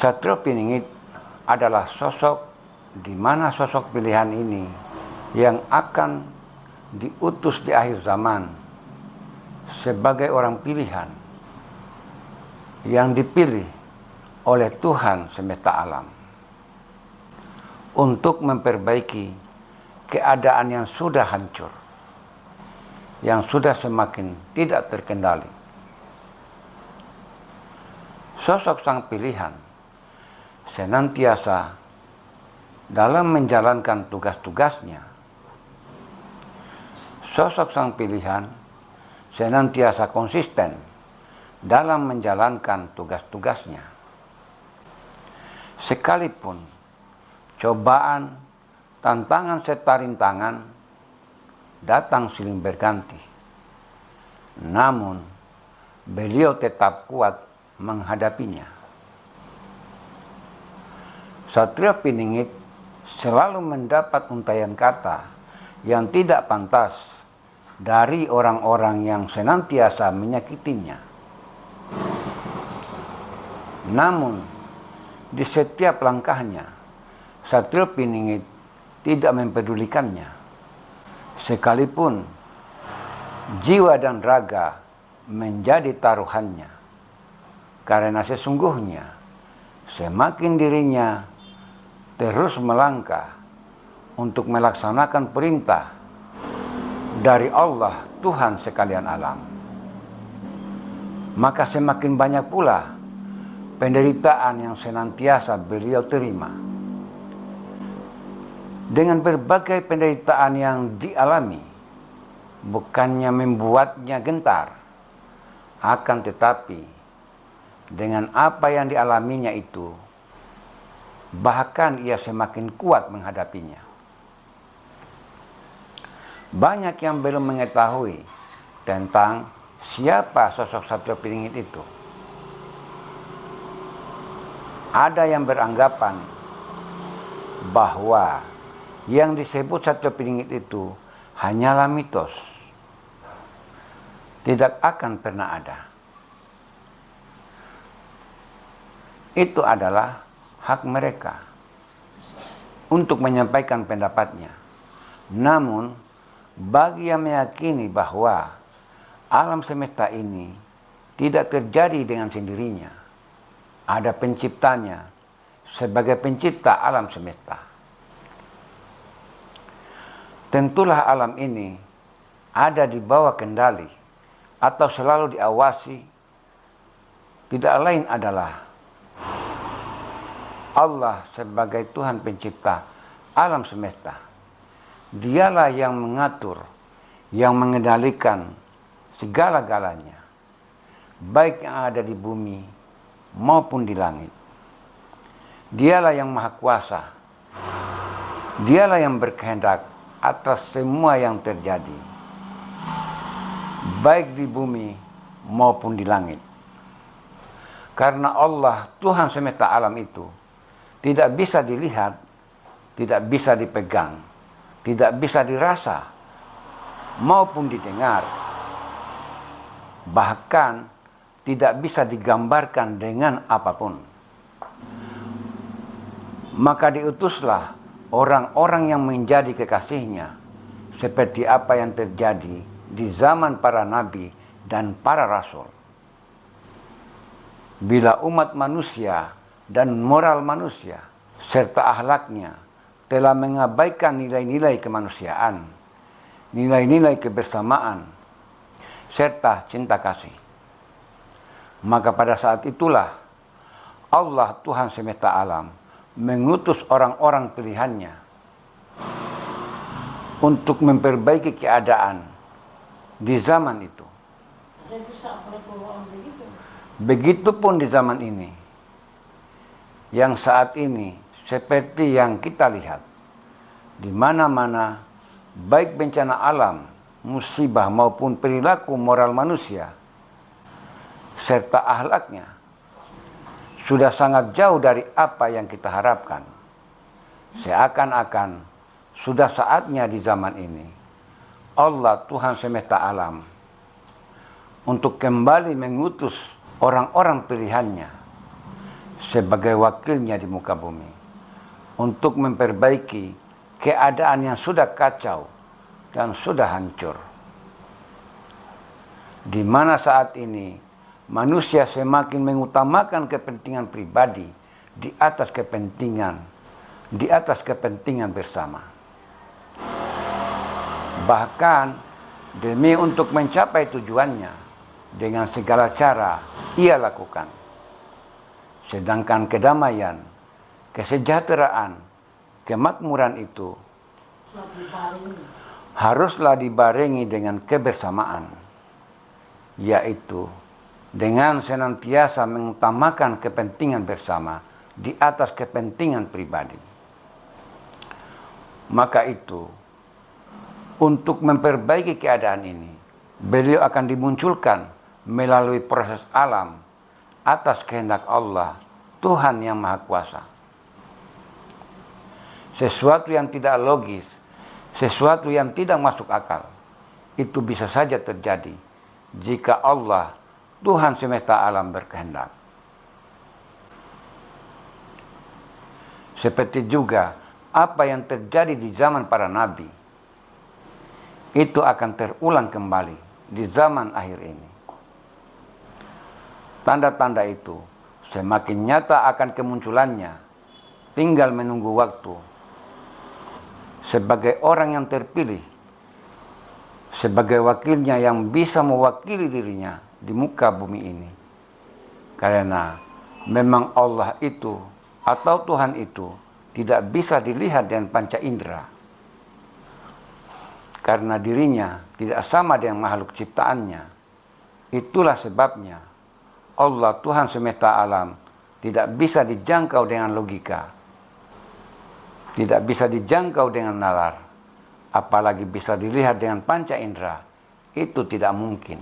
Satrio Piningit adalah sosok di mana sosok pilihan ini yang akan diutus di akhir zaman sebagai orang pilihan yang dipilih oleh Tuhan semesta alam untuk memperbaiki keadaan yang sudah hancur, yang sudah semakin tidak terkendali. Sosok sang pilihan senantiasa dalam menjalankan tugas-tugasnya. Sosok sang pilihan senantiasa konsisten dalam menjalankan tugas-tugasnya. Sekalipun cobaan, tantangan serta rintangan datang silih berganti, namun beliau tetap kuat menghadapinya. Satrio Piningit selalu mendapat untaian kata yang tidak pantas dari orang-orang yang senantiasa menyakitinya. Namun, di setiap langkahnya, Satrio Piningit tidak mempedulikannya. Sekalipun jiwa dan raga menjadi taruhannya. Karena sesungguhnya semakin dirinya terus melangkah untuk melaksanakan perintah dari Allah Tuhan sekalian alam, maka semakin banyak pula penderitaan yang senantiasa beliau terima. Dengan berbagai penderitaan yang dialami, bukannya membuatnya gentar, akan tetapi dengan apa yang dialaminya itu, bahkan ia semakin kuat menghadapinya. Banyak yang belum mengetahui tentang siapa sosok Satrio Piningit itu. Ada yang beranggapan bahwa yang disebut Satrio Piningit itu hanyalah mitos, tidak akan pernah ada. Itu adalah hak mereka untuk menyampaikan pendapatnya. Namun, bagi yang meyakini bahwa alam semesta ini tidak terjadi dengan sendirinya, ada penciptanya sebagai pencipta alam semesta. Tentulah alam ini ada di bawah kendali atau selalu diawasi, tidak lain adalah Allah sebagai Tuhan pencipta alam semesta. Dialah yang mengatur, yang mengendalikan segala-galanya, baik yang ada di bumi maupun di langit. Dialah yang maha kuasa. Dialah yang berkehendak atas semua yang terjadi, baik di bumi maupun di langit. Karena Allah Tuhan semesta alam itu tidak bisa dilihat, tidak bisa dipegang, tidak bisa dirasa, maupun didengar. Bahkan tidak bisa digambarkan dengan apapun. Maka diutuslah orang-orang yang menjadi kekasihnya, seperti apa yang terjadi di zaman para nabi dan para rasul. Bila umat manusia dan moral manusia serta akhlaknya telah mengabaikan nilai-nilai kemanusiaan, nilai-nilai kebersamaan, serta cinta kasih, maka pada saat itulah Allah Tuhan semesta alam mengutus orang-orang pilihannya untuk memperbaiki keadaan di zaman itu. Begitupun di zaman ini, yang saat ini seperti yang kita lihat, di mana-mana baik bencana alam, musibah maupun perilaku moral manusia serta akhlaknya sudah sangat jauh dari apa yang kita harapkan. Seakan-akan sudah saatnya di zaman ini Allah Tuhan semesta alam untuk kembali mengutus orang-orang pilihannya sebagai wakilnya di muka bumi untuk memperbaiki keadaan yang sudah kacau dan sudah hancur. Di mana saat ini manusia semakin mengutamakan kepentingan pribadi di atas kepentingan bersama. Bahkan demi untuk mencapai tujuannya dengan segala cara ia lakukan. Sedangkan kedamaian, kesejahteraan, kemakmuran itu haruslah dibarengi dengan kebersamaan, yaitu dengan senantiasa mengutamakan kepentingan bersama di atas kepentingan pribadi. Maka itu, untuk memperbaiki keadaan ini, beliau akan dimunculkan melalui proses alam atas kehendak Allah, Tuhan yang Maha Kuasa. Sesuatu yang tidak logis, sesuatu yang tidak masuk akal, itu bisa saja terjadi jika Allah, Tuhan semesta alam berkehendak. Seperti juga apa yang terjadi di zaman para nabi, itu akan terulang kembali di zaman akhir ini. Tanda-tanda itu semakin nyata akan kemunculannya, tinggal menunggu waktu. Sebagai orang yang terpilih, sebagai wakilnya yang bisa mewakili dirinya di muka bumi ini. Karena memang Allah itu atau Tuhan itu tidak bisa dilihat dengan panca indera. Karena dirinya tidak sama dengan makhluk ciptaannya. Itulah sebabnya Allah Tuhan semesta alam tidak bisa dijangkau dengan logika, tidak bisa dijangkau dengan nalar, apalagi bisa dilihat dengan panca indera. Itu tidak mungkin.